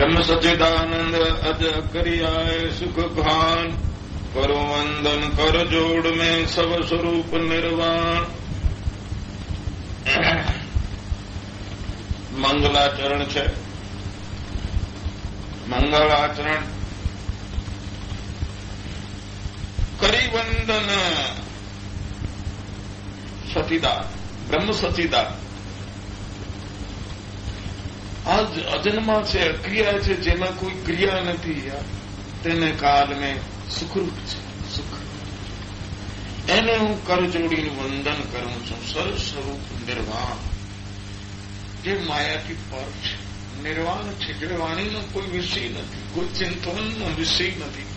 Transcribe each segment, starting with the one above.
ब्रह्म सच्चिदानंद अज करियाए सुख भान, करो वंदन कर जोड़ में सब स्वरूप निर्वाण। मंगलाचरण है। मंगलाचरण करी वंदन सतीदान, ब्रह्म सतीदान। आज अजन्मा છે, અક્રિયા છે, જેમાં કોઈ ક્રિયા નથી યાર, તેને કાલ મેં સુખરૂપ છે, સુખ એને હું કરજોડીને વંદન કરું છું. સરસ સ્વરૂપ નિર્વાણ, જે માયાથી પર છે, નિર્વાણ છે, જે વાણીનો કોઈ વિષય નથી, કોઈ ચિંતનનો વિષય નથી,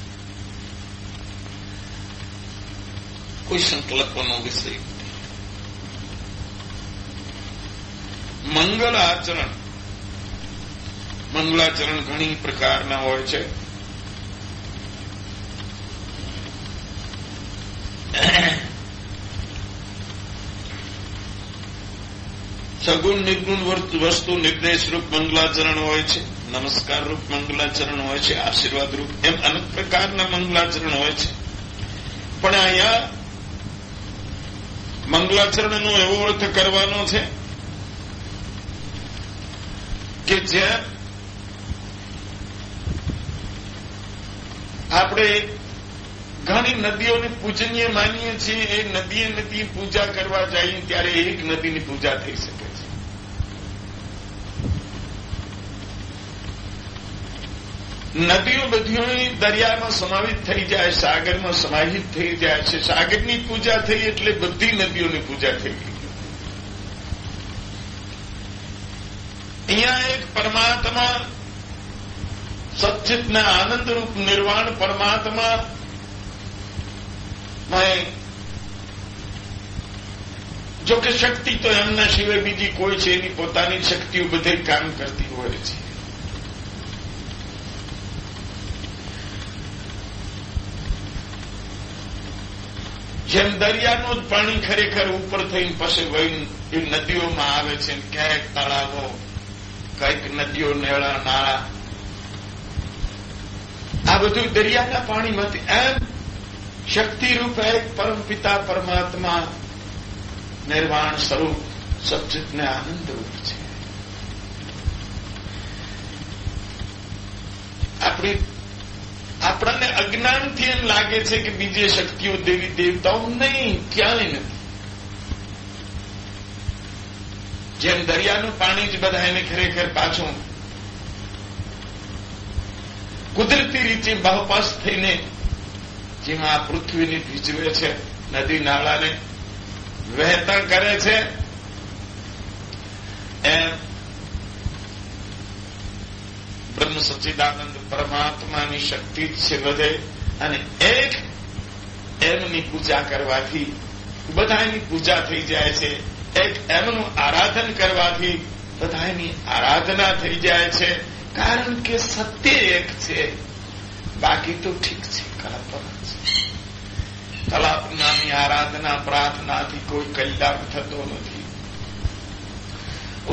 કોઈ સંકલ્પનો વિષય નથી. મંગલ આચરણ. મંગલાચરણ ઘણી પ્રકારના હોય છે. સગુણ નિર્ગુણ વસ્તુ નિર્દેશ રૂપ મંગલાચરણ હોય છે, નમસ્કાર રૂપ મંગલાચરણ હોય છે, આશીર્વાદ રૂપ, એમ અનેક પ્રકારના મંગલાચરણ હોય છે. પણ અહીંયા મંગલાચરણનો એવો અર્થ કરવાનો છે કે જ્યાં આપણે ઘણી નદીઓને પૂજનીય માનીએ છીએ, એ નદી પૂજા કરવા જઈએ ત્યારે એક નદીની પૂજા થઈ શકે છે. નદીઓ બધી દરિયામાં સમાવિત થઈ જાય, સાગરમાં સમાહિત થઈ જાય છે. સાગરની પૂજા થઈ એટલે બધી નદીઓની પૂજા થઈ ગઈ. અહીંયા એક પરમાત્મા સચ્ચિતના આનંદરૂપ નિર્વાણ પરમાત્મા જો કે શક્તિ તો એમના સિવાય બીજી કોઈ છે, એની પોતાની શક્તિઓ બધે કામ કરતી હોય છે. જેમ દરિયાનું જ પાણી ખરેખર ઉપર થઈને પછી વહી એ નદીઓમાં આવે છે, ક્યાંક તળાવો, કઈક નદીઓ, નેળા, નાળા, આ બધું દરિયાના પાણીમાંથી એમ શક્તિરૂપ એક પરમપિતા પરમાત્મા નિર્વાણ સ્વરૂપ સચ્ચિતને આનંદરૂપ છે. આપણને અજ્ઞાનથી એમ લાગે છે કે બીજી શક્તિઓ દેવી દેવતાઓ નહીં, ક્યાંય નથી. જેમ દરિયાનું પાણી જ બધા એને ખરેખર પાછું કુદરતી રીતે બહપાસ થઈને જેમાં આ પૃથ્વીને ભીજવે છે, નદી નાળાને વહેતા કરે છે, એમ બ્રહ્મ સચ્ચિદાનંદ પરમાત્માની શક્તિ છે વધે. અને એક એમની પૂજા કરવાથી બધાની પૂજા થઈ જાય છે. એક એમનું આરાધન કરવાથી બધાની આરાધના થઈ જાય છે. કારણ કે સત્ય એક છે, બાકી તો ઠીક છે, કલ્પના છે. કલ્પનાની આરાધના પ્રાર્થનાથી કોઈ કલ્યાણ થતો નથી.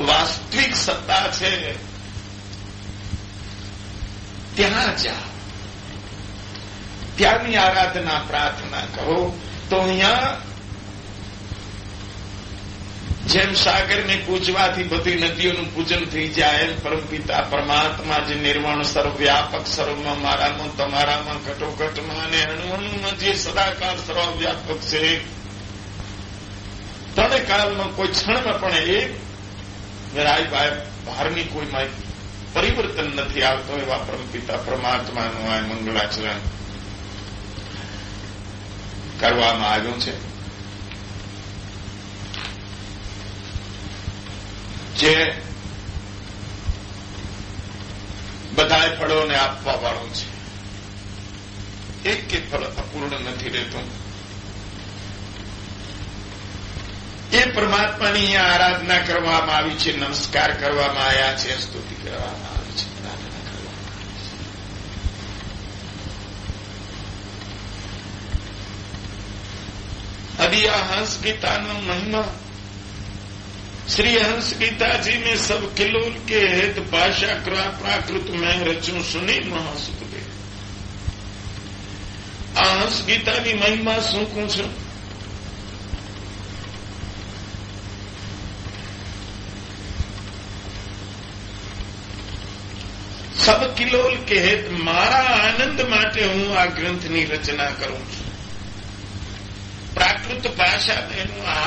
વાસ્તવિક સત્તા છે, ત્યાં જાઓ, ત્યાંની આરાધના પ્રાર્થના કરો. તો અહીંયા જેમ સાગરને પૂજવાથી બધી નદીઓનું પૂજન થઈ જાય, એમ પરમપિતા પરમાત્મા જે નિર્વાણ સર્વવ્યાપક, સર્વમાં, મારામાં, તમારામાં, ઘટોઘટમાં અને અણુઅણુમાં જે સદાકાળ સર્વવ્યાપક છે, ત્રણે કાળમાં કોઈ ક્ષણમાં પણ એ રાય બહારની કોઈ માહિતી પરિવર્તન નથી આવતો. એવા પરમપિતા પરમાત્માનું આ મંગલાચરણ કરવામાં આવ્યું છે, જે બધા ફળોને આપવા વાળું છે. એક કે ફળ અપૂર્ણ નથી રહેતું. એ પરમાત્માની અહીંયા આરાધના કરવામાં આવી છે, નમસ્કાર કરવામાં આવ્યા છે, સ્તુતિ કરવામાં આવી છે, પ્રાર્થના કરવામાં આવી છે. આ હંસ ગીતાનો મહિમા श्री हंस गीता जी में सब किलोल के हेत भाषा प्राकृत में रचू सुनी महासुख दे। आ हंस गीता की महिमा शू कहूं छू? सब किलोल के हेत मारा आनंद माटे हूं आ ग्रंथ नी रचना करूं छू। प्राकृत भाषा तेनु आ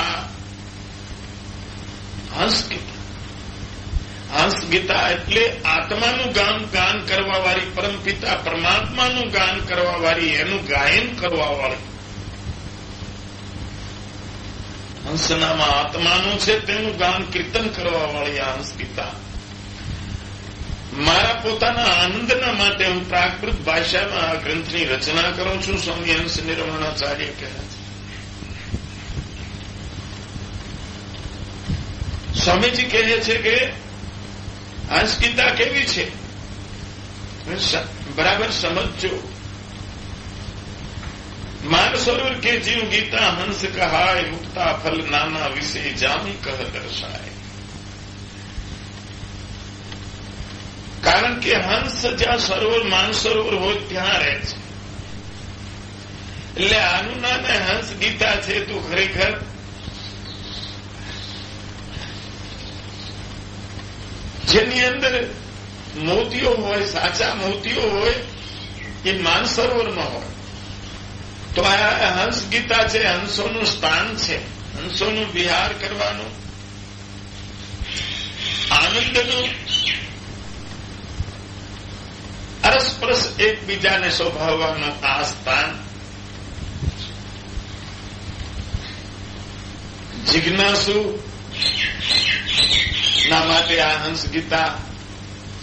हंस गीता। हंस गीता એટલે આત્માનું ગાન કરવા વાળી, પરમપિતા પરમાત્માનું ગાન કરવા વાળી, એનું ગાયન કરવા વાળી. હંસનામાં આત્માનું છે તેનું ગાન કીર્તન કરવા વાળી આ હંસ ગીતા. મારા પોતાના આનંદના માટે હું પ્રાકૃત ભાષામાં આ ગ્રંથની રચના કરું છું. સ્વામી હંસ નિર્મણાચાર્ય કહે છે. સ્વામીજી કહે છે કે હંસ ગીતા કેવી છે બરાબર સમજો. માન સરોવર કે જીવ ગીતા હંસ કહાય, મુક્તા ફલ નાના વિશે જામી કહ દર્શાય. કારણ કે હંસ જ્યાં સરોવર માનસરોવર હોય ત્યાં રહે છે. એટલે આનું નામ હંસ ગીતા છે. તો ખરેખર જેની અંદર મોતીઓ હોય, સાચા મોતીઓ હોય, એ માનસરોવરમાં હોય. તો આ હંસ ગીતા છે, હંસોનું સ્થાન છે, હંસોનું વિહાર કરવાનું, આનંદનું, અરસપરસ એકબીજાને શોભાવવાનું આ સ્થાન. જિજ્ઞાસુ ના માટે આ હંસ ગીતા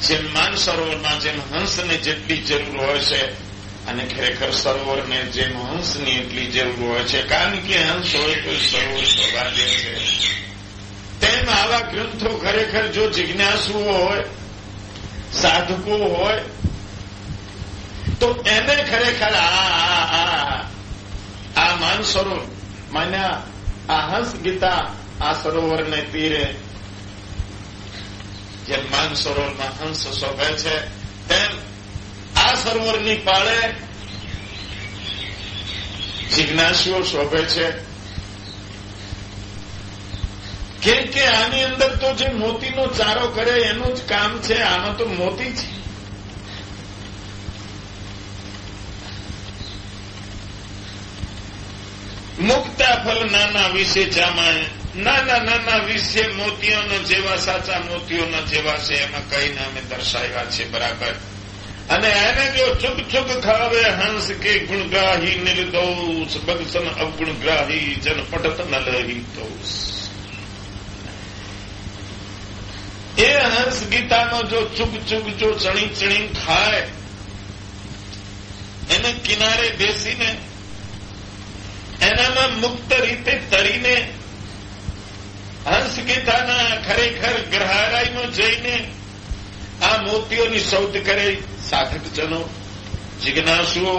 જેમ માન સરોવરમાં જેમ હંસને જેટલી જરૂર હોય છે, અને ખરેખર સરોવરને જેમ હંસની એટલી જરૂર હોય છે, કારણ કે હંસ હોય તો સરોવર સૌભાગ્ય છે. તેમ આવા ગ્રંથો ખરેખર જો જિજ્ઞાસુઓ હોય, સાધકો હોય, તો એને ખરેખર આ માનસરોવર માન્યા આ હંસ ગીતા આ સરોવરને તીરે જેમ માનસરોવરમાં હંસ શોભે છે, તેમ આ સરોવરની પાળે જિજ્ઞાસીઓ શોભે છે. કેમ કે આની અંદર તો જે મોતીનો ચારો કરે એનું જ કામ છે. આમાં તો મોતી છે. મુક્તા ફલ નાના વિશે જામાય. નાના નાના વિશે મોતીઓનો જેવા, સાચા મોતીઓના જેવા છે, એમાં કહીને અમે દર્શાવ્યા છે બરાબર. અને એને જો ચુગ ચુગ ખાવે હંસ કે ગુણગ્રાહી નિર્દોષ, બગસન અવગુણગ્રાહી જન પટત ન લહી દોષ. એ હંસ ગીતાનો જો ચુગ ચુગ જો ચણી ચણી ખાય, એને કિનારે બેસીને એનામાં મુક્ત રીતે તરીને હંસ ગીતાના ખરેખર ગ્રહારાઈમાં જઈને આ મોતીઓની શોધ કરે સાધકજનો, જિજ્ઞાસુઓ,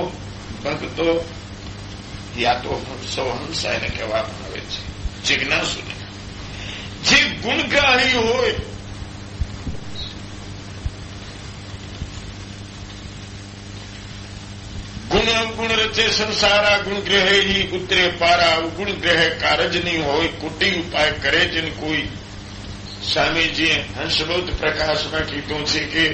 ભક્તો, યા તો હંસો હંસા એને કહેવામાં આવે છે. જિજ્ઞાસુને જે ગુણગ્રાહી હોય, ગુણ અવગુણ રચે સંસારા, ગુણ ગ્રહે ही ઉતરે પારા. અવગુણ ગ્રહે કારજ નહીં હોય, કુટી ઉપાય કરે જ ન કોઈ. સ્વામીજીએ હંસબોધ પ્રકાશમાં કીધું છે કે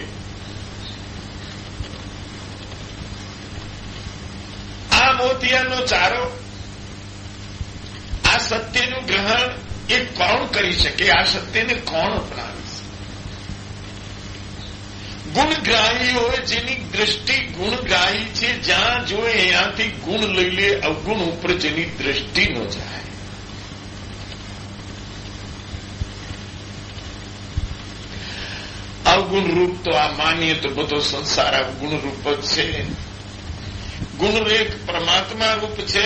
આ મોતિયાનો ચારો, આ સત્યનું ગ્રહણ એ કોણ કરી શકે? આ સત્યને કોણ અપનાવી શકે? ગુણગ્રાહી હોય, જેની દ્રષ્ટિ ગુણગ્રાહી છે, જ્યાં જોએ અહીંયાથી ગુણ લઈ લે, અવગુણ ઉપર જેની દ્રષ્ટિ ન જાય. અવગુણ રૂપ તો આ માનીએ તો બધો સંસાર અવગુણ રૂપ જ છે. ગુણરેખ પરમાત્મા રૂપ છે.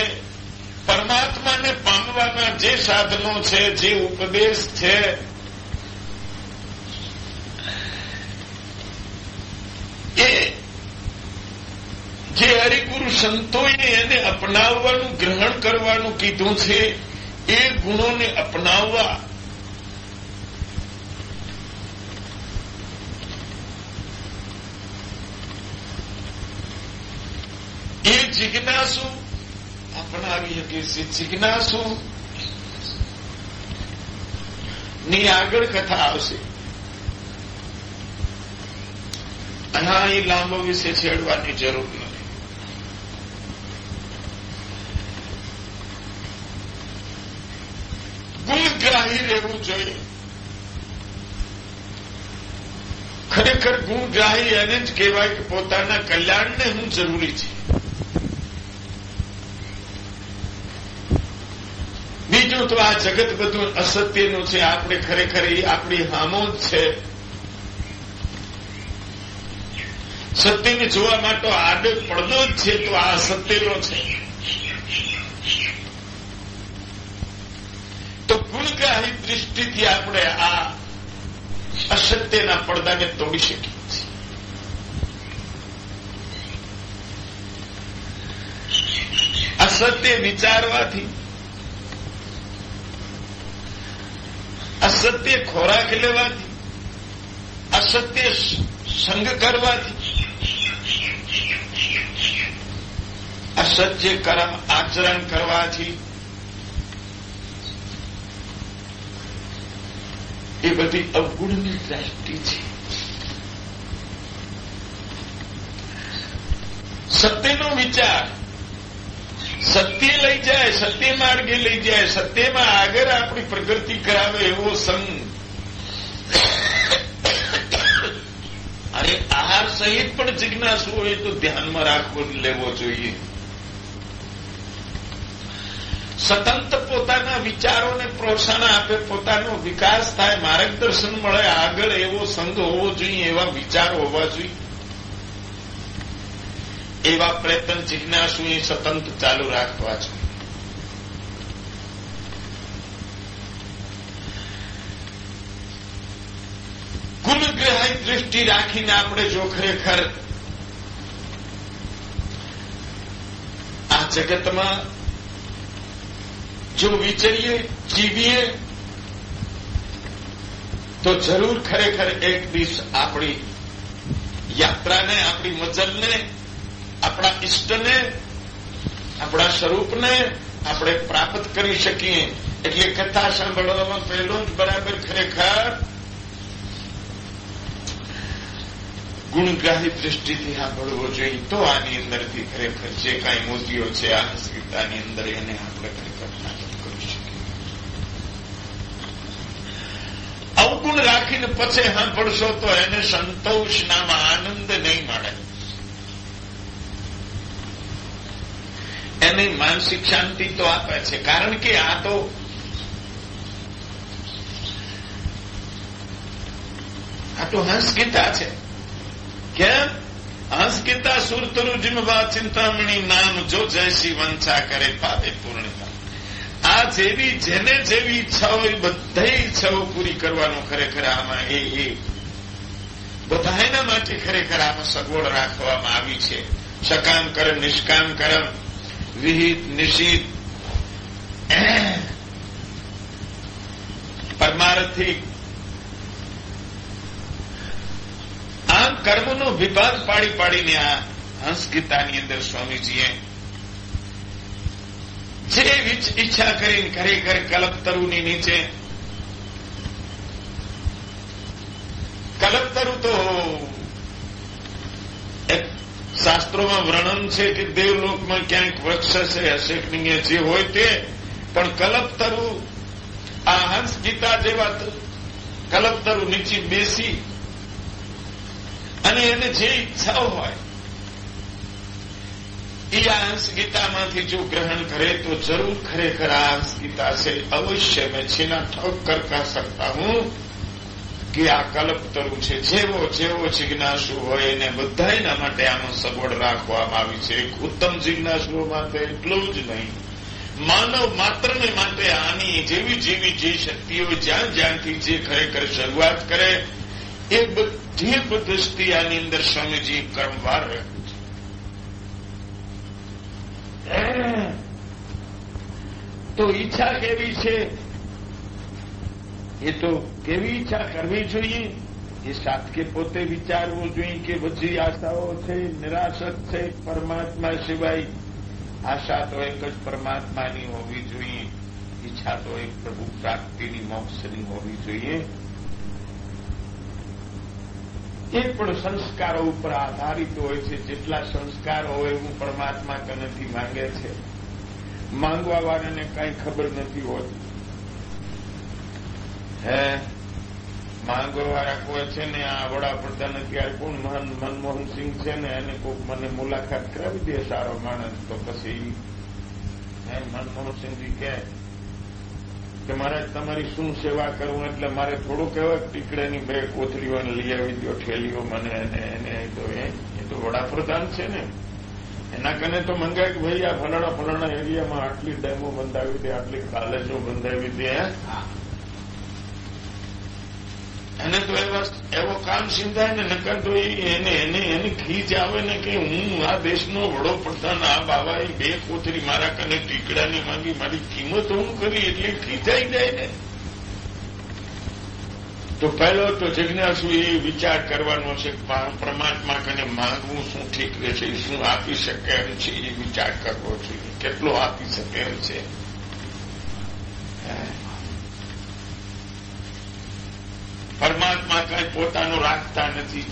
પરમાત્માને પામવાના જે સાધનો છે, જે ઉપદેશ છે, એ જે હરિગુરુ સંતોએ એને અપનાવવાનું, ગ્રહણ કરવાનું કીધું છે, એ ગુણોને અપનાવવા જિજ્ઞાસુ અપનાવી શકીએ. જિજ્ઞાસુ ની આગળ કથા આવશે. અને એ લાંબો વિશે છેડવાની જરૂર નથી. ગુણગ્રાહી રહેવું જોઈએ. ખરેખર ગુણગ્રાહી એને જ કહેવાય કે પોતાના કલ્યાણને હું જરૂરી છે. બીજું તો આ જગત બધું અસત્યનું છે. આપણે ખરેખર એ આપણી હામો જ છે. સત્યને જોવા માટે આડે પડદો જ છે તો આ અસત્યનો છે. તો ગુણગ્રાહી દૃષ્ટિથી આપણે આ અસત્યના પડદાને તોડી શકીએ છીએ. અસત્ય વિચારવાથી, અસત્ય ખોરાક લેવાથી, અસત્ય સંગ કરવાથી, અસત્ય કર્મ આચરણ કરવાથી એ બધી અવગુણની દ્રષ્ટિ છે. સત્યનો વિચાર સત્ય લઈ જાય, સત્ય માર્ગે લઈ જાય, સત્યમાં આગળ આપણી પ્રગતિ કરાવે એવો સંગ અને આહાર સહિત પણ જિજ્ઞાસુ હોય તો ધ્યાનમાં રાખવો લેવો જોઈએ. સતત પોતાના વિચારોને પ્રોત્સાહન આપે, પોતાનો વિકાસ થાય, માર્ગદર્શન મળે, આગળ એવો સંઘ હોવો જોઈએ, એવા વિચારો હોવા જોઈએ. એવા પ્રયત્ન જિજ્ઞાસુએ સતત ચાલુ રાખવા છે. ગુણગ્રાહી દૃષ્ટિ રાખીને આપણે જો ખરેખર આ જગતમાં જો વિચરીએ, જીવીએ તો જરૂર ખરેખર એક દિવસ આપણી યાત્રાને, આપણી મજલને, આપણા ઇષ્ટને, આપણા સ્વરૂપને આપણે પ્રાપ્ત કરી શકીએ. એટલે કથા સાંભળવામાં પહેલું જ બરાબર ખરેખર ગુણગ્રાહી દૃષ્ટિથી સાંભળવો જોઈએ. તો આની અંદરથી ખરેખર જે કાંઈ મોતીઓ છે આ હસ્તિતાની અંદર એને આપણે ખરેખર પ્રાપ્ત કરી શકીએ. અવગુણ રાખીને પછી સાંભળશો તો એને સંતોષ નામાં આનંદ નહીં મળે. એની માનસિક શાંતિ તો આપે છે, કારણ કે આ તો હંસગીતા છે. કેમ? હંસગીતા સુરતરુ જીમવા ચિંતામણી નામ જો જયસી વંચા કરે પાવે પૂર્ણતા. આ જેવી જેને જેવી ઈચ્છા હોય બધી ઈચ્છાઓ પૂરી કરવાનો ખરેખર આમાં એ બધા એના માટે ખરેખર આમાં સગવડ રાખવામાં આવી છે. સકામ કર્મ, નિષ્કામ કર્મ, વિહિત નિષિદ્ધ, પરમાર્થિક, આમ કર્મનો વિભાગ પાડી પાડીને આ હંસગીતાની અંદર સ્વામીજીએ જે ઈચ્છા કરીને ખરેખર કલ્પતરુની નીચે, કલ્પતરુ તો એક શાસ્ત્રોમાં વર્ણન છે કે દેવલોકમાં ક્યાંક વૃક્ષ છે, હશે કે નહીં, જે હોય તે, પણ કલ્પતરુ આ હંસગીતા જેવા કલ્પતરુ નીચે બેસી અને એને જે ઈચ્છાઓ હોય એ આ હંસગીતામાંથી જો ગ્રહણ કરે તો જરૂર ખરેખર આ હંસગીતા છે અવશ્ય મેં છેના ઠોક કર કહા सकता हूं કે આ કલ્પતરુ છે. જેવો જેવો જિજ્ઞાસુ હોય એને બધાના માટે આમાં સગવડ રાખવામાં આવી છે. એક ઉત્તમ જિજ્ઞાસુઓ માટે એટલું જ નહીં, માનવ માત્રને માટે આની જેવી જેવી જે શક્તિઓ જ્યાં જ્યાંથી જે ખરેખર શરૂઆત કરે એ બધી પદ્ધતિ આની અંદર સ્વામીજી ક્રમવાર રાખ્યું છે. તો ઈચ્છા કેવી છે એ તો કેવી ઈચ્છા કરવી જોઈએ એ સાતકે પોતે વિચારવું જોઈએ કે બધી આશાઓ છે નિરાશક છે, પરમાત્મા સિવાય આશા તો એક જ પરમાત્માની હોવી જોઈએ, ઈચ્છા તો એક પ્રભુ પ્રાપ્તિની, મોક્ષની હોવી જોઈએ. એ પણ સંસ્કારો ઉપર આધારિત હોય છે. જેટલા સંસ્કાર હોય એવું પરમાત્મા કનેથી માંગે છે. માંગવા વાળાને કાંઈ ખબર નથી હોતી. માંગવા વાળા કોઈ છે ને, આ વડાપ્રધાન અત્યારે કોણ મનમોહનસિંહ છે ને, એને કોઈક મને મુલાકાત કરાવી દે સારો માણસ, તો પછી મનમોહનસિંહજી કે મારે તમારી શું સેવા કરવું, એટલે મારે થોડું કહેવાય ટીકડાની 2 કોથળીઓ લઈ આવી દો, ઠેલીઓ મને, એને એ તો વડાપ્રધાન છે ને, એના કને તો મંગાય કે ભાઈ આ ફલાણા એરિયામાં આટલી ડેમો બંધાવી દે, આટલી કોલેજો બંધાવી દે. એને તો એવો કામ સિંધાય ને, નકર તો એની ખીચ આવે ને કે હું આ દેશનો વડોપ્રધાન, આ બાબાએ 2 કોથળી મારા કને ટીકડાની માંગી, મારી કિંમત હું કરી, એટલે ખીચાઈ જાય ને. તો પહેલો તો જિજ્ઞાસુ એ વિચાર કરવાનો છે કે પરમાત્મા કને માંગવું શું ઠીક રહેશે, શું આપી શકે એમ છે, એ વિચાર કરવો જોઈએ. કેટલો આપી શકે એમ છે. પરમાત્મા કઈ પોતાનું રાખતા નથી.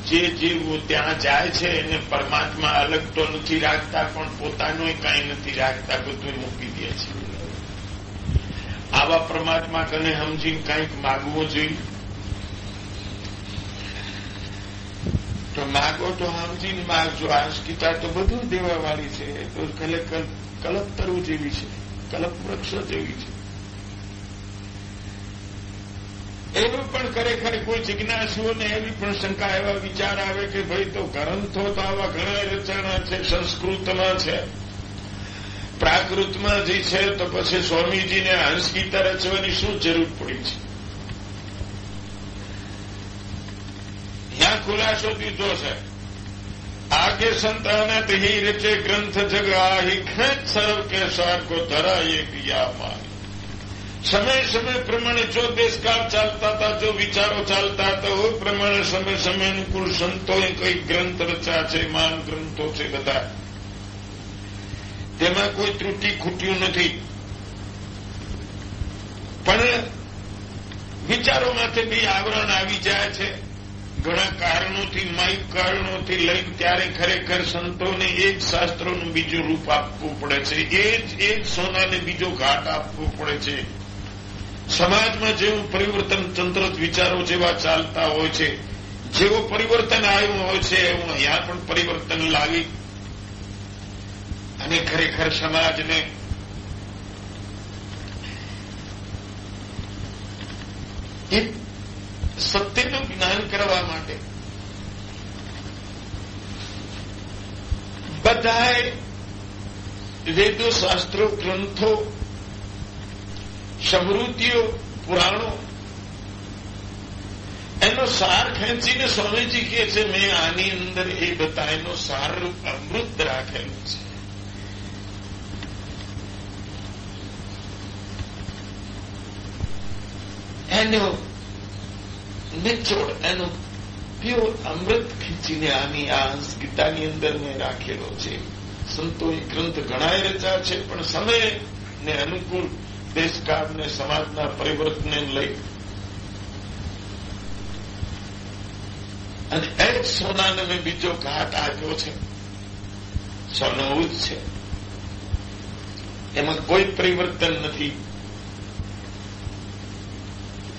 જે જીવ ત્યાં જાય છે એને પરમાત્મા અલગ તો નથી રાખતા, પણ પોતાનું કઈ નથી રાખતા, બધું મૂકી દે છે. આવા પરમાત્મા કને સમજીને કંઈક માગવું જોઈએ. તો માગો તો સમજીને માગજો. આંસકીતા તો બધું દેવાવાળી છે. તો કલ્પતરુ જેવી છે, કલ્પ વૃક્ષ જેવી છે. એવું પણ ખરેખર કોઈ જિજ્ઞાસુઓને એવી પણ શંકા, એવા વિચાર આવે કે ભાઈ તો ગ્રંથો તો આવા ઘણા રચાણા છે, સંસ્કૃતમાં છે, પ્રાકૃતમાં જે છે, તો પછી સ્વામીજીને હંસગીતા રચવાની શું જરૂર પડી છે? ત્યાં ખુલાસો દીધો છે. આગે સંતાનત ही रचे ग्रंथ जग आही खेत सर्व के सार को धरा ये किया मार. समय प्रमाणे जो देशकाल चालता था, जो विचारो चालता હતા, वो प्रमाणे समय अनुकूल संतोએ કઈ ગ્રંથ રચ્યા છે, માન ગ્રંથો છે બધા. તેમાં કોઈ ત્રુટી ખૂટ્યું નથી. પણ વિચારોમાંથી બી આવરણ આવી જાય છે. ઘણા કારણોથી, માઇક કારણોથી લઈને ત્યારે ખરેખર સંતોને એ જ શાસ્ત્રોનું બીજું રૂપ આપવું પડે છે. એ જ સોનાને બીજો ઘાટ આપવો પડે છે. સમાજમાં જેવું પરિવર્તન, તંત્ર વિચારો જેવા ચાલતા હોય છે, જેવું પરિવર્તન આવ્યું હોય છે, એવું અહીંયા પણ પરિવર્તન લાવી અને ખરેખર સમાજને એક સત્યનું જ્ઞાન કરવા માટે બધાએ વેદો, શાસ્ત્રો, ગ્રંથો, સમૃદ્ધિઓ, પુરાણો, એનો સાર ખેંચીને સ્વામીજી કહે છે, મેં આની અંદર એ બધા એનો સાર અમૃત રાખેલું છે. એનો નિચોડ, એનો પ્યોર અમૃત ખીચીને આની આ ગીતાની અંદર મેં રાખેલો છે. સંતોએ ગ્રંથ ઘણા રચ્યા છે, પણ સમયને અનુકૂળ, દેશકાળને, સમાજના પરિવર્તનને લઈ અને એ જ સોનાને મેં બીજો ઘાટ આપ્યો છે. સોનું જ છે, એમાં કોઈ પરિવર્તન નથી.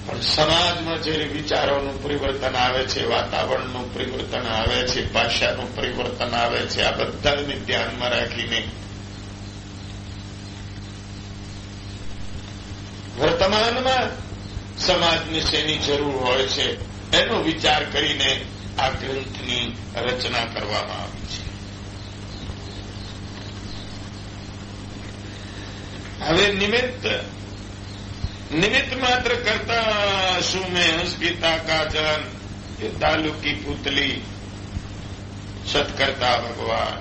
પણ સમાજમાં જ્યારે વિચારોનું પરિવર્તન આવે છે, વાતાવરણનું પરિવર્તન આવે છે, ભાષાનું પરિવર્તન આવે છે, આ બધાને ધ્યાનમાં રાખીને વર્તમાનમાં સમાજને શેની જરૂર હોય છે એનો વિચાર કરીને આ ગ્રંથની રચના કરવામાં આવી છે. હવે નિમિત્ત માત્ર કરતા શું મેં હંસગીતા કા જન, ये तालु की पुतली, सत्कर्ता भगवान.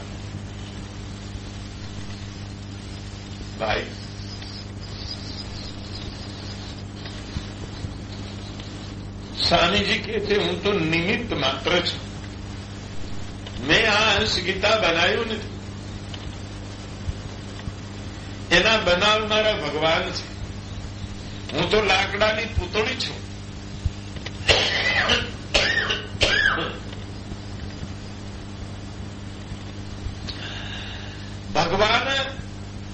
भाई स्वामीजी कहते હું તો નિમિત્ત માત્ર છું. મેં આ હંસ ગીતા બનાવ્યું નથી. એના બનાવનારા ભગવાન છે. હું તો લાકડાની પૂતળી છું. ભગવાન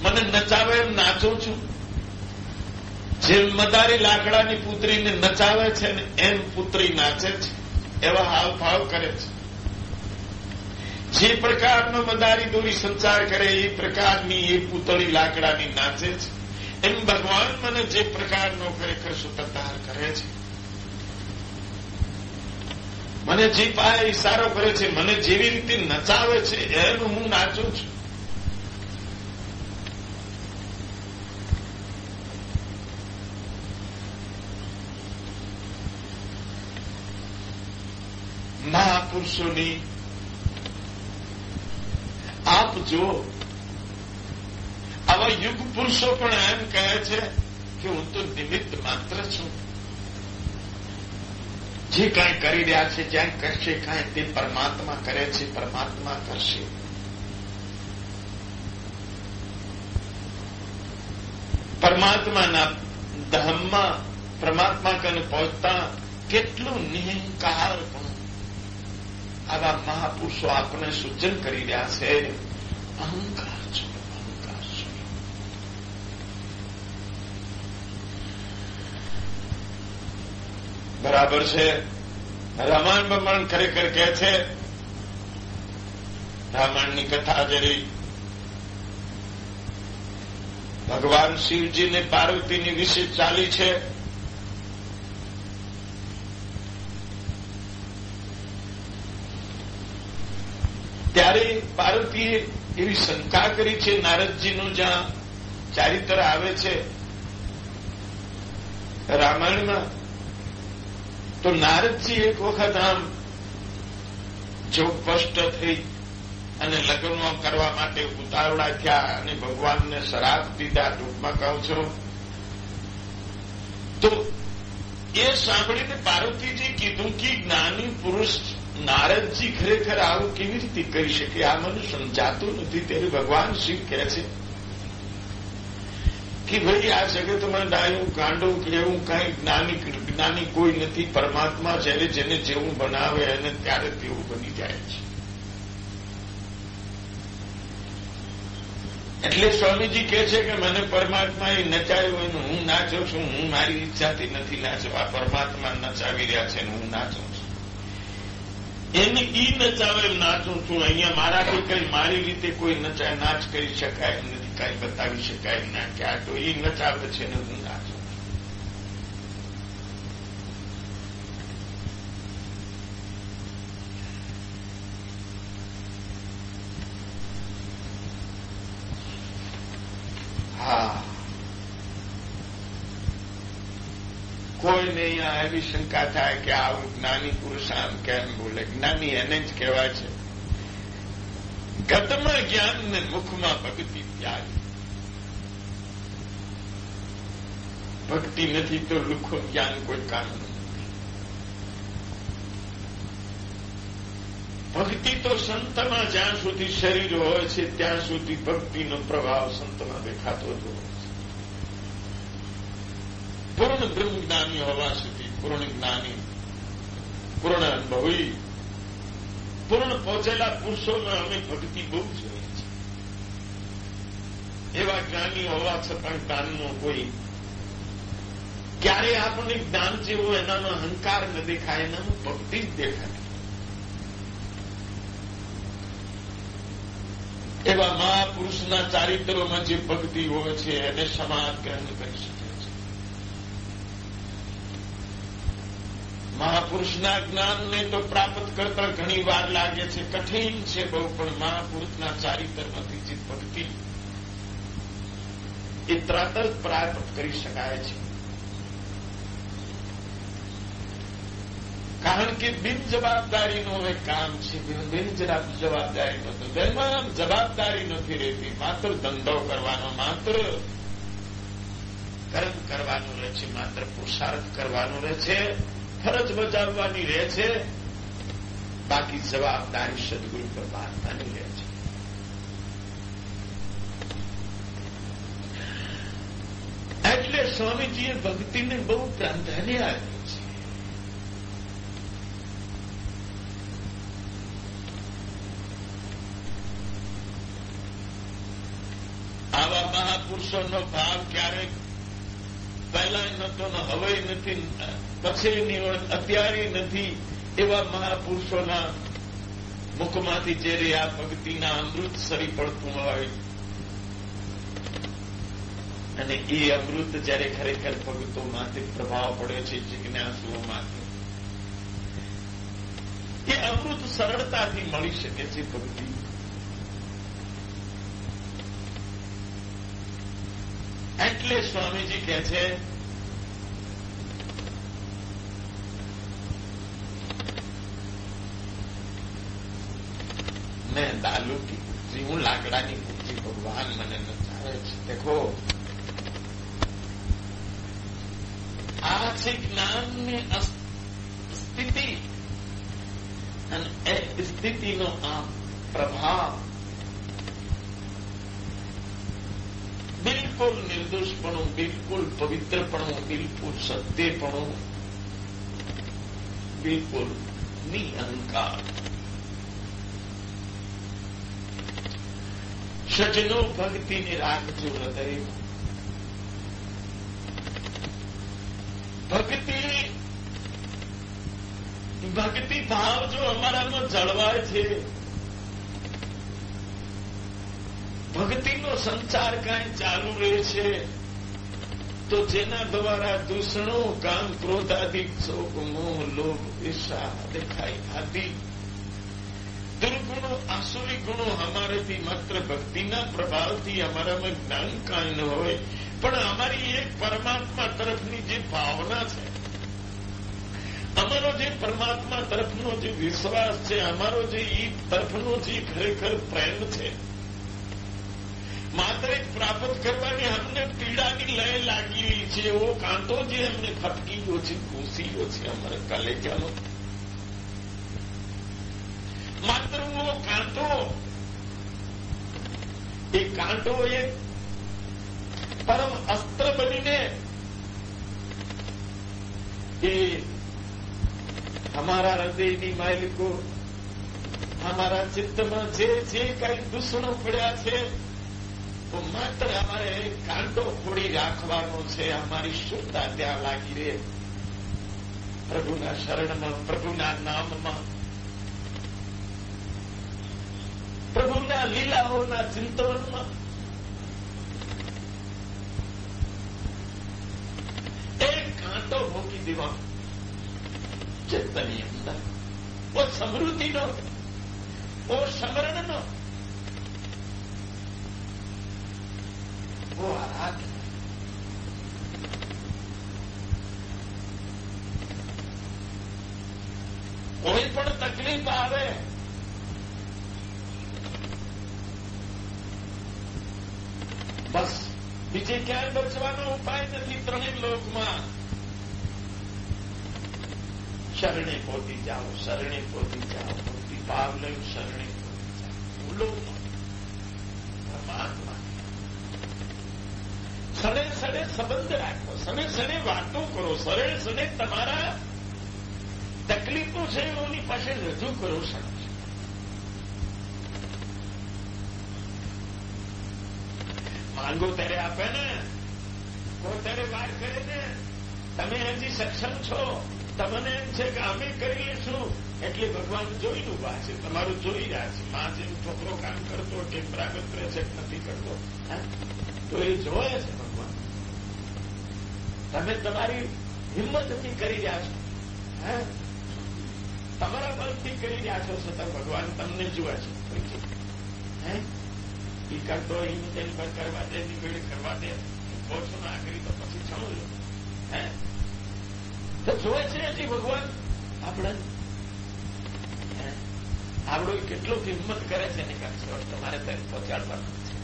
મને નચાવે એમ નાચું છું. જેમ મદારી લાકડાની પુત્રીને નચાવે છે ને એમ પુત્રી નાચે છે, એવા હાવભાવ કરે છે. જે પ્રકારનો મદારી દોરી સંચાર કરે એ પ્રકારની એ પુતળી લાકડાની નાચે છે. એમ ભગવાન મને જે પ્રકારનો ખરેખર સૂત્રધાર કરે છે, મને જે પાય ઇશારો કરે છે, મને જેવી રીતે નચાવે છે એમ હું નાચું છું. મહાપુરુષોની આપ જો આવા યુગ પુરુષો પણ એમ કહે છે કે હું તો નિમિત્ત માત્ર છું. જે કાંઈ કરી રહ્યા છે, જ્યાં કરશે કાંઈ તે પરમાત્મા કરે છે, પરમાત્મા કરશે. પરમાત્માના ધામમાં પરમાત્મા કને પહોંચતા કેટલું નિહંકાર પણ આવા મહાપુરુષો આપણને સૂચન કરી રહ્યા છે. અહંકાર છોડો, અહંકાર છોડો. બરાબર છે. રામાયણ બમણ ખરેખર કહે છે, રામાયણની કથા જરી ભગવાન શિવજીને પાર્વતીની વિશે ચાલી છે. ત્યારે પાર્વતીએ એવી શંકા કરી છે, નારદજીનું જ્યાં ચારિત્ર આવે છે રામાયણમાં, તો નારદજી એક વખત આમ જો સ્પષ્ટ થઈ અને લગ્ન કરવા માટે ઉતાવળા થયા અને ભગવાનને શરાબ દીધા, ટૂંકમાં કહું છું. તો એ સાંભળીને પાર્વતીજી કીધું કે જ્ઞાની પુરુષ નારદજી ખરેખર આવું કેવી રીતે કરી શકે, આ મને સમજાતું નથી. ત્યારે ભગવાન શિવ કહે છે કે ભાઈ આ જગતમાં ડાયું ગાંડું કે એવું કઈ જ્ઞાની કોઈ નથી. પરમાત્મા જયારે જેને જેવું બનાવે એને ત્યારે તેવું બની જાય છે. એટલે સ્વામીજી કહે છે કે મને પરમાત્મા એ નચાવ્યો અને હું નાચું છું. હું મારી ઈચ્છાથી નથી નાચવા, પરમાત્મા નચાવી રહ્યા છે અને હું નાચું છું. એને ઈ નચાવે નાચું છું. અહીંયા મારાથી કઈ મારી રીતે કોઈ નાચ કરી શકાય નથી, કઈ બતાવી શકાય ના કે આ તો ઈ નચાવે છે ને હું નાચું. હા, કોઈને અહીંયા એવી શંકા થાય કે આવું જ્ઞાની પુરુષ આમ કેમ બોલે. જ્ઞાની એને જ કહેવાય છે ગતમાં જ્ઞાન ને મુખમાં ભક્તિ પ્યારી. ભક્તિ નથી તો લુખું જ્ઞાન કોઈ કામ નથી. ભક્તિ તો સંતમાં જ્યાં સુધી શરીર હોય છે ત્યાં સુધી ભક્તિનો પ્રભાવ સંતમાં દેખાતો જ હોય છે. પૂર્ણ બ્રહ્મ જ્ઞાની હોવા સુધી, પૂર્ણ જ્ઞાની, પૂર્ણ અનુભવી, પૂર્ણ પહોંચેલા પુરુષોમાં અમે ભક્તિ બહુ જોઈએ છે. એવા જ્ઞાની હોવા છતાં જ્ઞાનનો કોઈ ક્યારે આપણને જ્ઞાન જેવો એનામાં અહંકાર ન દેખાય, એનામાં ભક્તિ જ દેખાય. એવા મહાપુરુષના ચારિત્રોમાં જે ભક્તિ હોય છે એને સમાજ ગ્રહણ કરી શકે છે. મહાપુરુષના જ્ઞાનને તો પ્રાપ્ત કરતા ઘણી વાર લાગે છે, કઠિન છે બહુ, પણ મહાપુરુષના ચારિત્રમાંથી જે ભક્તિ એ તરત જ પ્રાપ્ત કરી શકાય છે. કારણ કે બિન જવાબદારીનું હવે કામ છે. બિન જવાબદારીનો તો તેમાં જવાબદારી નથી રહેતી. માત્ર ધંધો કરવાનો, માત્ર કર્મ કરવાનું રહે છે, માત્ર પુરુષાર્થ કરવાનું રહે છે, ફરજ બજાવવાની રહે છે. બાકી જવાબદારી સદગુરુ પર બાંધવાની રહે છે. સ્વામીજીએ ભક્તિને બહુ પ્રાધાન્ય આપ્યું છે. આવા મહાપુરુષોનો ભાવ ક્યારેક પહેલા નતો ને હવે નથી, પછી અત્યારે નથી. એવા મહાપુરુષોના મુખમાંથી જ્યારે આ ભક્તિના અમૃત સરી પડતું હોય અને એ અમૃત જયારે ખરેખર ભક્તોમાંથી પ્રભાવ પડ્યો છે, જિજ્ઞાસુઓમાંથી, એ અમૃત સરળતાથી મળી શકે છે. ભક્તિ એટલે સ્વામીજી કહે છે મેં દાલુકી પૂજી, હું લાકડાની પૂજી, ભગવાન મને નચાવે છે. દેખો, આ છે જ્ઞાનની સ્થિતિ અને એ સ્થિતિનો આ પ્રભાવ. બિલકુલ નિર્દોષપણું, બિલકુલ પવિત્રપણું, બિલકુલ સત્યપણું, બિલકુલ નિઅહંકાર. સજનો ભક્તિને રાખજો હૃદય. ભક્તિ ભાવ જો અમારામાં જળવાય છે, ભક્તિનો સંચાર કાંઈ ચાલુ રહે છે, તો જેના દ્વારા દૂષણો, કામ, ક્રોધ આદિ, શોક, મોહ, લોભ, ઈર્ષા, દેખાઈ આદિ દુર્ગુણો, આસુરી ગુણો અમારાથી માત્ર ભક્તિના પ્રભાવથી અમારામાં જ્ઞાન કાંઈ ન હોય, પણ અમારી એક પરમાત્મા તરફની જે ભાવના છે, અમારો જે પરમાત્મા તરફનો જે વિશ્વાસ છે, અમારો જે ઈ તરફનો જે ખરેખર પ્રેમ છે, માત્ર એક પ્રાપ્ત કરવાની અમને પીડાની લય લાગી છે. એવો કાંટો જે અમને ખટકી ગયો છે, ઘૂસી ગયો છે અમારા કલેજાનો, માત્ર वो કાંટો, એ કાંટો એક પરમ અસ્ત્ર બનીને એ અમારા હૃદયની માલિકો, અમારા ચિત્તમાં જે કઈ દૂષણો પડ્યા છે, તો માત્ર અમારે કાંટો ફોડી રાખવાનો છે. અમારી શુદ્ધતા ત્યાં લાગી રહે પ્રભુના શરણમાં, પ્રભુના નામમાં, પ્રભુના લીલાઓના ચિંતનમાં. એક કાંટો મૂકી દેવાનો ચિત્તની અંદર, ઓ સમૃદ્ધિનો, ઓ સમરણનો, ઓ આરાધના. કોઈ પણ તકલીફ આવે, બસ બીજે ક્યાંય બચવાનો ઉપાય નથી. ત્રણેય લોકમાં શરણે પહોંચી જાઓ, શરણે પહોંચી જાઓ, ભક્તિ ભાવ લઈ શરણે પહોંચી જાઓ. ભૂલો પરમાત્મા સડે સડે સંબંધ રાખો, સડે સડે વાતો કરો, સડે સડે તમારા તકલીફો છે એની પાસે રજૂ કરો. માંગો ત્યારે આપે ને, ત્યારે વાર કરે ને. તમે હજી સક્ષમ છો, તમને એમ છે કે અમે કરી લઈશું, એટલે ભગવાન જોઈને ઉભા છે, તમારું જોઈ રહ્યા છે. માં જેમ છોકરો કામ કરતો કે પ્રાગત રહે છે નથી કરતો, તો એ જોયે છે ભગવાન. તમે તમારી હિંમતથી કરી રહ્યા છો, તમારા બળથી કરી રહ્યા છો, છતાં ભગવાન તમને જુએ છે. એ કરતો એની પર કરવા દે, નીકળી કરવા દે, ઓછો ના કરી તો પછી છણું લો. તો જોવે છે હજી ભગવાન આપણે આપણો કેટલો હિંમત કરે છે ને કરશો તમારે ત્યાં પહોંચાડવાનું છે.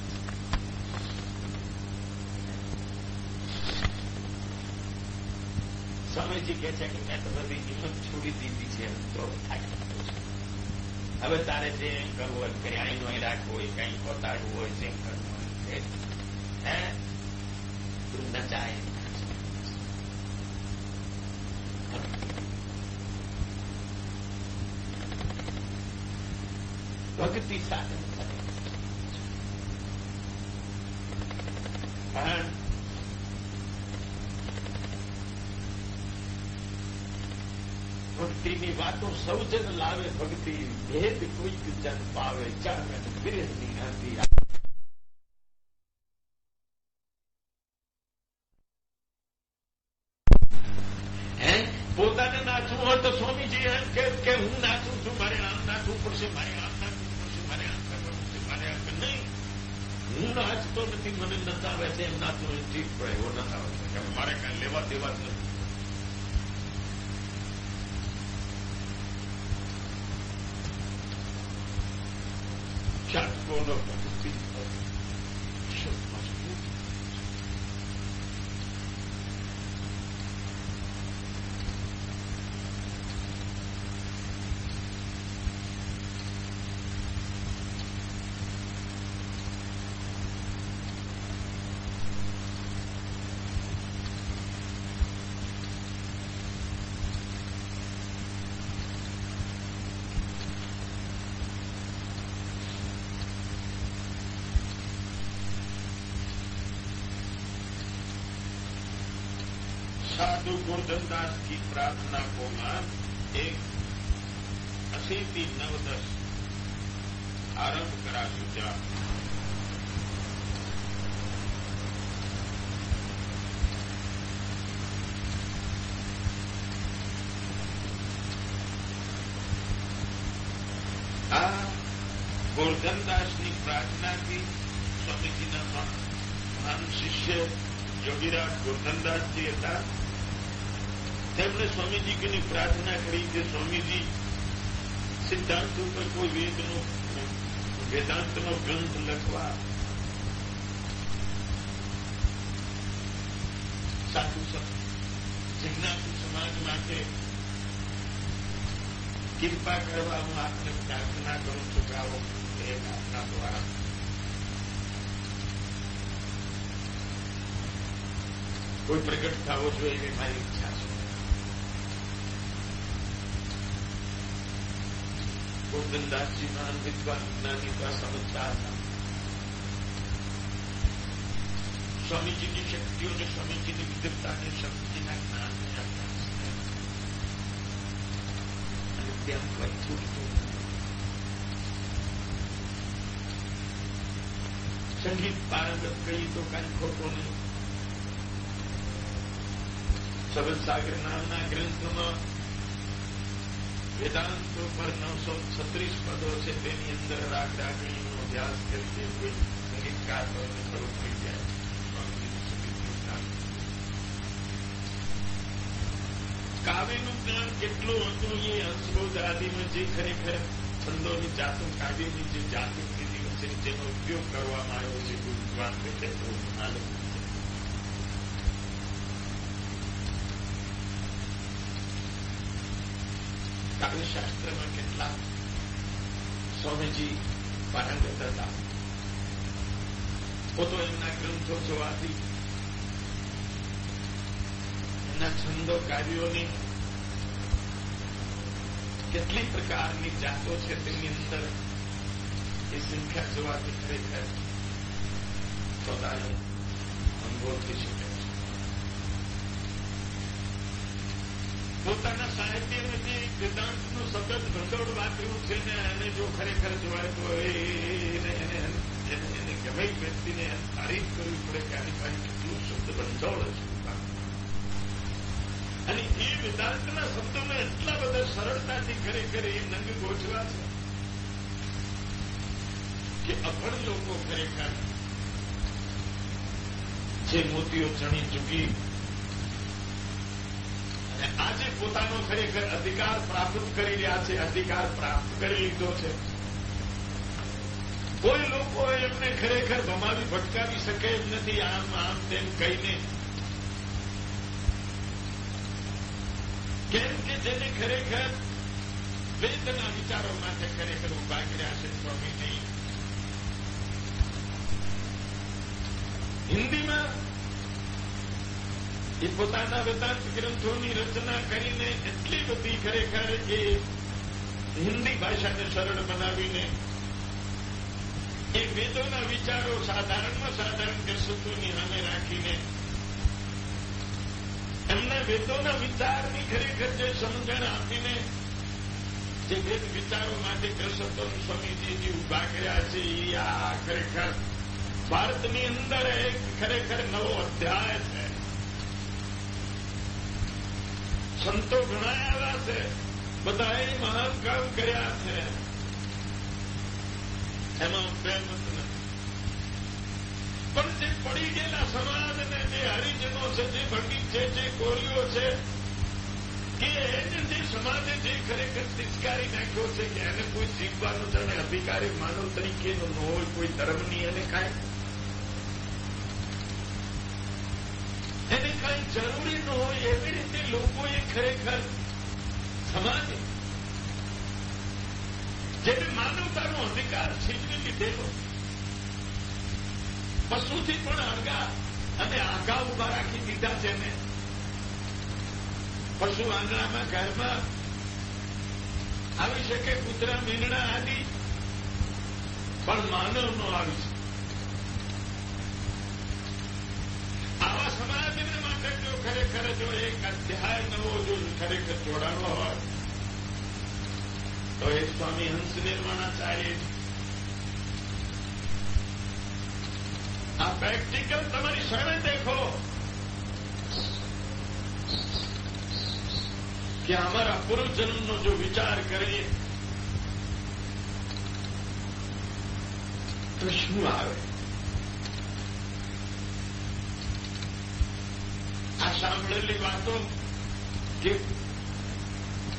સ્વામીજી કહે છે કે મેં તો બધી હિંમત છોડી દીધી છે, તો હવે તારે જે કરવું હોય કઈ અહીં અહીં રાખવું હોય, કઈ પહોંચાડવું હોય, જેમ કરવું હોય તું ન જાય. ભક્તિ સાધન કરે. પણ ભક્તિની વાતો સૌ જન લાવે, ભક્તિ ભેદ કોઈક જન પાવે, જાણે વિરહની હતી. પોતાને નાચવું હોય તો સ્વામીજી એમ કે હું નાચું છું, મારે આમ નાચવું પડશે, મારે આમ નાચવું પડશે, મારે આમ કરવું પડશે, મારે આમ નહીં. હું નાચતો નથી, મને નચાવે છે એમ નાચવું ઠીક પડે, એવો નચાવે છે, મારે કઈ લેવા દેવા જ નથી. શાસ્ત્રોનો ભક્તિ साधु गोर्धनदास की प्रार्थना को मान एक 80-9-10 आरंभ करा सूचा. આ ગોર્ધનદાસની પ્રાર્થનાથી સ્વામીજીના મહાન શિષ્ય યોગીરાજ ગોર્ધનદાસજી હતા. તેમણે સ્વામીજીની પ્રાર્થના કરી કે સ્વામીજી સિદ્ધાંત ઉપર કોઈ વેદાંતનો ગ્રંથ લખવા સાધુ જિજ્ઞાસુ સમાજ માટે કૃપા કરવા હું આપને પ્રાર્થના કરું છું કે આવો એ પ્રાર્થના દ્વારા કોઈ પ્રગટ થવો જોઈએ એવી મારી ઈચ્છા છે. ગોર્ધનદાસજી મહાન વિદ્વાન જ્ઞાની કા સમજતા હતા. સ્વામીજીની શક્તિઓને, સ્વામીજીની વિદ્વતાને, સ્વામીજીના જ્ઞાનને આપતા અને તેમ કઈ છૂટતું. સંગીત પારંગત કહી તો કઈ ખોટો નહીં. શબદ સાગર નામના ગ્રંથમાં વેદાંત પર 936 પદો છે. તેની અંદર રાગ રાગણીનો અભ્યાસ કરીને કોઈ સંગીતકાર હોય ખરું થઈ જાય. કાવ્યનું જ્ઞાન કેટલું હતું એ હંસબોધ આદિમાં જે ખરેખર છંદોની જાતો, કાવ્યની જે જાતો કીધી છે જેનો ઉપયોગ કરવામાં આવ્યો છે કોઈ વિદ્વાન એટલે આનંદ. કાવ્યશાસ્ત્રમાં કેટલા સ્વામીજી પારંગત હતા. પોતો એમના ગ્રંથો જોવાથી એમના છંદો કાર્યોની કેટલી પ્રકારની જાતો છે તેની અંદર એ સંખ્યા જોવાથી ખરેખર પોતાને અનુભવ થઈ શકે છે. પોતાના સાહિત્યને જે વેદાંતનું સતત ભંડોળ વાપર્યું છે ને એને જો ખરેખર જોવાય તો એને ગમે વ્યક્તિને તારીફ કરવી પડે કે આની પાસે કેટલું શબ્દ ભંડોળ છે. અને એ વેદાંતના શબ્દોને એટલા બધા સરળતાથી ખરેખર એ નંગ ગોચવા છે કે અભણ લોકો ખરેખર જે મોતીઓ ચણી ચૂકી અને આજે પોતાનો ખરેખર અધિકાર પ્રાપ્ત કરી રહ્યા છે, અધિકાર પ્રાપ્ત કરી લીધો છે. કોઈ લોકો એમને ખરેખર ભમાવી ભટકાવી શકે એમ નથી. આમ આમ તેમ કહીને, કેમ કે જેને ખરેખર વેદના વિચારો માટે ખરેખર ઉભા કર્યા છે સ્વામીજી. હિન્દીમાં એ પોતાના વેદાંત ગ્રંથોની રચના કરીને એટલી બધી ખરેખર એ હિન્દી ભાષાને સરળ બનાવીને એ વેદોના વિચારો સાધારણમાં સાધારણ ગ્રસ્તોની સામે રાખીને એમના વેદોના વિચારની ખરેખર જે સમજણ આપીને જે વેદ વિચારો માટે ગ્રસ્તો સ્વામીજી ઉભા કર્યા છે એ આ ખરેખર ભારતની અંદર એક ખરેખર નવો અધ્યાય છે. સંતો ઘણા આવ્યા છે, બધાએ મહાન કામ કર્યા છે, એમાં બેમત નથી. પણ જે પડી ગયેલા સમાજને જે હરિજનો છે, જે પંડિત છે, જે કોરીઓ છે, કે એને જે સમાજે જે ખરેખર તિરસ્કારી નાખ્યો છે કે એને કોઈ જીવવાનો જાણે અધિકારી માનવ તરીકેનો ન હોય, કોઈ ધર્મની એને કાંઈ એને કાંઈ જરૂરી ન હોય, એવી રીતે લોકોએ ખરેખર સમાજે જેને માનવતાનો અધિકાર છીનવી લીધેલો, પશુથી પણ અળગા અને આગા ઉભા રાખી દીધા છે ને. પશુ આંગણામાં ઘરમાં આવી શકે, કૂતરા મીંડણા આદિ, પણ માનવ નો આવી શકે. આવા સમાજને માટે જો ખરેખર જો એક અધ્યાય નવો જો ખરેખર જોડાણો હોય તો એ સ્વામી હંસ નિર્માણાચાર્ય આ પ્રેક્ટિકલ તમારી સામે દેખો કે અમારા પૂર્વજન્મનો જો વિચાર કરીએ તો શું આવે? આ સાંભળેલી વાતો કે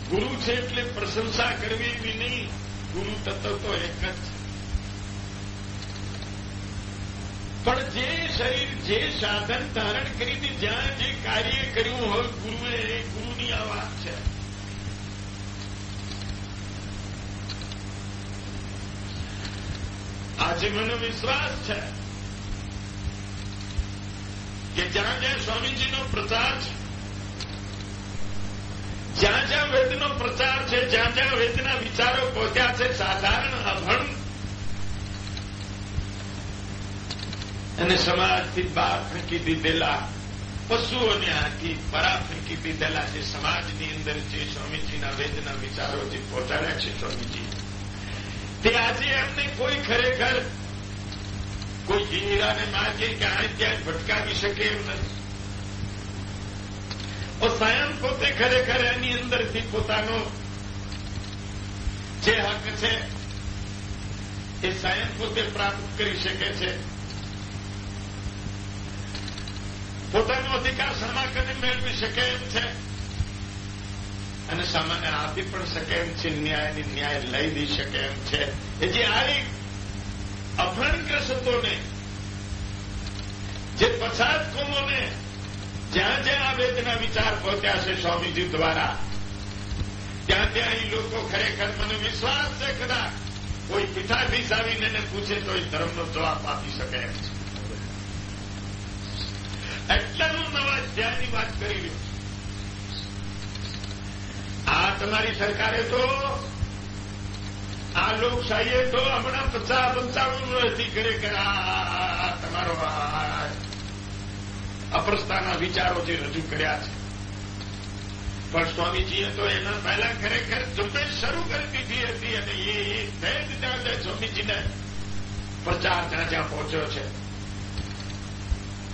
ગુરુ છે એટલે પ્રશંસા કરવી એવી નહીં, ગુરુ તત્વ તો એક જ છે. પણ જે શરીર જે સાધન ધારણ કરીને જ્યાં જે કાર્ય કર્યું હોય ગુરુએ, એ ગુરુની આ વાત છે. આજે મને વિશ્વાસ છે કે જ્યાં જ્યાં સ્વામીજીનો પ્રચાર છે, જ્યાં જ્યાં વેદનો પ્રચાર છે, જ્યાં જ્યાં વેદના વિચારો પહોંચ્યા છે, સાધારણ અભણ અને સમાજથી બહાર ફેંકી દીધેલા પશુઓને હાથી પરા ફેંકી દીધેલા જે સમાજની અંદર જે સ્વામીજીના વેદના વિચારો જે પહોંચાડ્યા છે સ્વામીજી, તે આજે એમને કોઈ ખરેખર કોઈ હીરાને માર્ગે ક્યાંય ત્યાં ભટકાવી શકે એમ નથી. સ્વયં પોતે ખરેખર એની અંદરથી પોતાનો જે હક છે એ સ્વયં પોતે પ્રાપ્ત કરી શકે છે. પોતાનો અધિકાર સમાકરને મેળવી શકે એમ છે અને સામાન્ય આપી પણ શકે એમ છે, ન્યાયની ન્યાય લઈ દઈ શકે એમ છે. એ જે આવી અભણગ્રસ્તોને, જે પછાત કોમોને જ્યાં જ્યાં આ વેદના વિચાર પહોંચ્યા છે સ્વામીજી દ્વારા, ત્યાં ત્યાં એ લોકો ખરેખર મને વિશ્વાસ છે કદાચ કોઈ પીઠાધીશ આવીને એને પૂછે તો એ ધર્મનો જવાબ આપી શકે એમ છે. એટલાનું નવા અધ્યાયની વાત કરી રહ્યો છું. આ તમારી સરકારે તો, આ લોકશાહીએ તો હમણાં 50-55 વર્ષથી ખરેખર આ તમારો અપ્રસ્તાના વિચારો જે રજૂ કર્યા છે, પણ સ્વામીજીએ તો એના પહેલા ખરેખર ઝુંબેશ શરૂ કરી દીધી હતી અને એ ભેદ ત્યાં જ્યાં સ્વામીજીને પ્રચાર જ્યાં જ્યાં પહોંચ્યો છે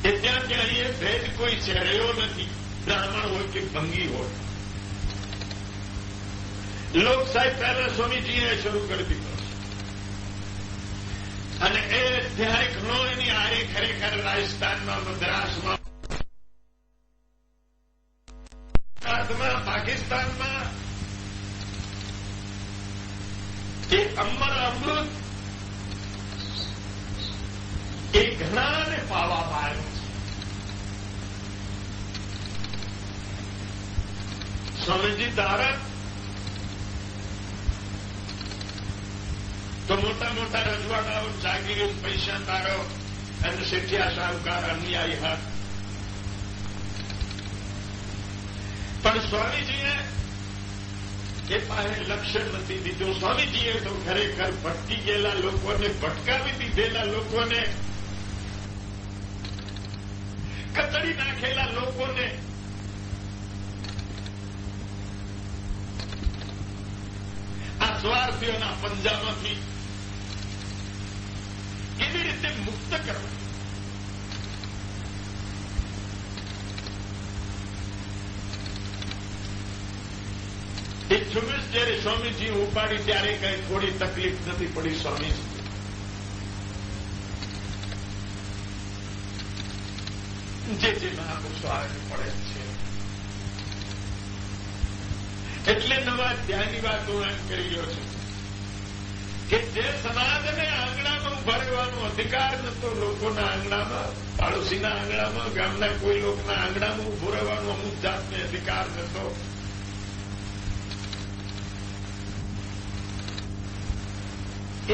એ ત્યાં ત્યાં એ ભેદ કોઈ રહ્યો નથી, બ્રાહ્મણ હોય કે ભંગી હોય. લોકશાહી પહેલા સ્વામીજીએ શરૂ કરી દીધો અને એ અધ્યાય ઘણો એની આરે ખરેખર રાજસ્થાનમાં, મદ્રાસમાં, પાકિસ્તાનમાં એ અમર અમૃત એ ઘણાને પાવા પાડ્યો છે. સ્વામીજી ધારક તો મોટા મોટા રજવાડાઓ, જાગીરો, પૈસાદારો અને શેઠિયા સાહુકાર અન્યાયી હાથ, પણ સ્વામીજીએ એ પાસે લક્ષણ નથી દીધું. સ્વામીજીએ તો ખરેખર ભટકી ગયેલા લોકોને, ભટકાવી દીધેલા લોકોને, કચડી નાખેલા લોકોને આ સ્વાર્થીઓના પંજામાંથી કેવી રીતે મુક્ત કરવા. એ ઝુંબેશ જયારે સ્વામીજી ઉપાડી ત્યારે કઈ થોડી તકલીફ નથી પડી સ્વામીજી. જે મહાપુરુષો આવે પડે છે. એટલે નવા ધ્યાનની વાત હું એમ કરી રહ્યો છું કે જે સમાજને આંગણામાં ઉભા રહેવાનો અધિકાર નતો, લોકોના આંગણામાં, પાડોશીના આંગણામાં, ગામના કોઈ લોકોના આંગણામાં ઉભો રહેવાનો અમુક જાતને અધિકાર નતો,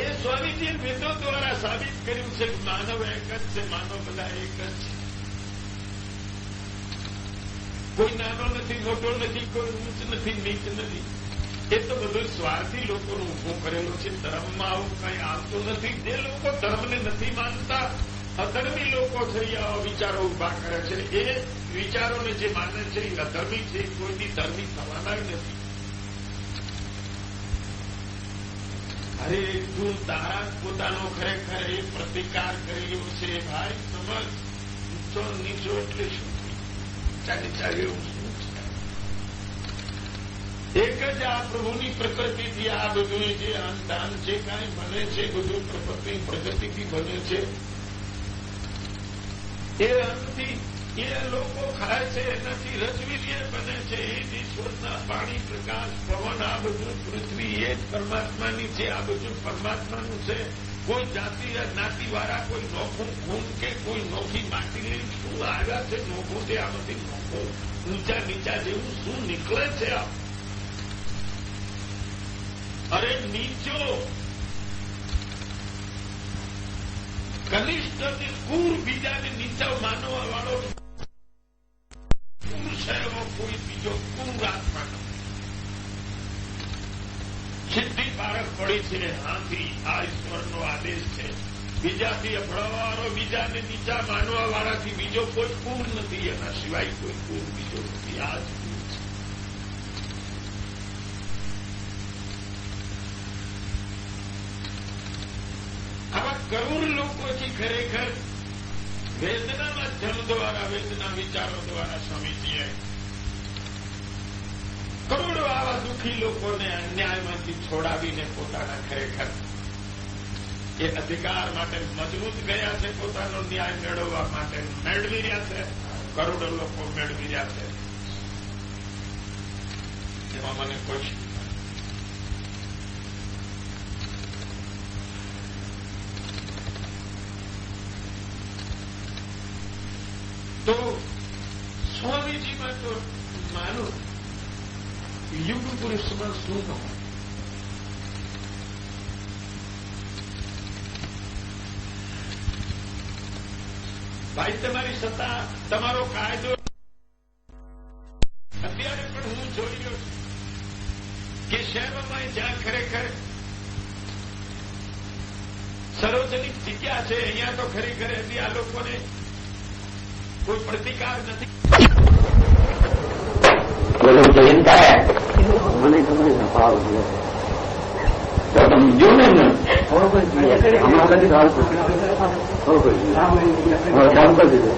એ સ્વામીજીએ વેદો દ્વારા સાબિત કર્યું છે કે માનવ એક જ છે, માનવ બધા એક જ છે. કોઈ નાનો નથી, મોટો નથી, કોઈ ઊંચ નથી, નીચ નથી. એ તો બધું સ્વાર્થી લોકોનું ઉભું કરેલું છે. ધર્મમાં આવું કઈ આવતું નથી. જે લોકો ધર્મને નથી માનતા, અધર્મી લોકો થઈ આવા વિચારો ઉભા કરે છે. એ વિચારોને જે માને છે એ અધર્મી છે, કોઈની ધર્મી થવાના નથી. અરે તું તારા પોતાનો ખરેખર એ પ્રતિકાર કર્યો છે ભાઈ. સમજ, ઊંચો નીચો એટલે શું? એવું શું છે? એક જ આ પ્રભુની પ્રકૃતિથી આ બધું જે દાન જે કાંઈ બને છે, બધું પ્રગતિથી બને છે. એ અન્નથી એ લોકો ખાય છે, એનાથી રજવીર્ય બને છે. એ જ ઈશ્વરના પાણી, પ્રકાશ, પવન, આ બધું પૃથ્વી એ જ પરમાત્માની છે. આ બધું પરમાત્માનું છે. કોઈ જાતિ જ્ઞાતિવાળા કોઈ નોખું ખૂન કે કોઈ નોખી માટી લઈ શું આવ્યા છે? નોખું તે આમાંથી નોખું ઊંચા નીચા જેવું શું નીકળે છે? અરે નીચો કનિષ્ઠ કુર બીજાને નીચા માનવા વાળો કુર છે એવો કોઈ બીજો કુર આત્મા નથી. સિદ્ધિ પારખ પડી છે. હાથી આ ઈશ્વરનો આદેશ છે. બીજાથી અફળાવાળો, બીજાને નીચા માનવા વાળાથી બીજો કોઈ કુર નથી. એના સિવાય કોઈ કુર બીજો નથી. આ જ કુર છે. આવા કરોડ લોકોથી ખરેખર વેદના માધ્યમ દ્વારા, વેદના વિચારો દ્વારા સ્વામીજીએ કરોડો આવા દુઃખી લોકોને અન્યાયમાંથી છોડાવીને પોતાના ખરેખર એ અધિકાર માટે મજબૂત ગયા છે. પોતાનો ન્યાય મેળવવા માટે મેળવી રહ્યા છે. કરોડો લોકો મેળવી રહ્યા છે. એમાં મને કોઈ તો સ્વામીજીમાં તો માનું યુગ પુરુષમાં શું ન હોય. ભાઈ તમારી સત્તા, તમારો કાયદો અત્યારે પણ હું જોઈ રહ્યો છું કે શહેરોમાં જ્યાં ખરેખર સાર્વજનિક જગ્યા છે, અહીંયા તો ખરેખર હજી આ લોકોને કોઈ પ્રતિકાર નથી. મને તમને ભાવ તો તમે જો ને હમણાં કદી ભાવ થોડું કરી દીધું.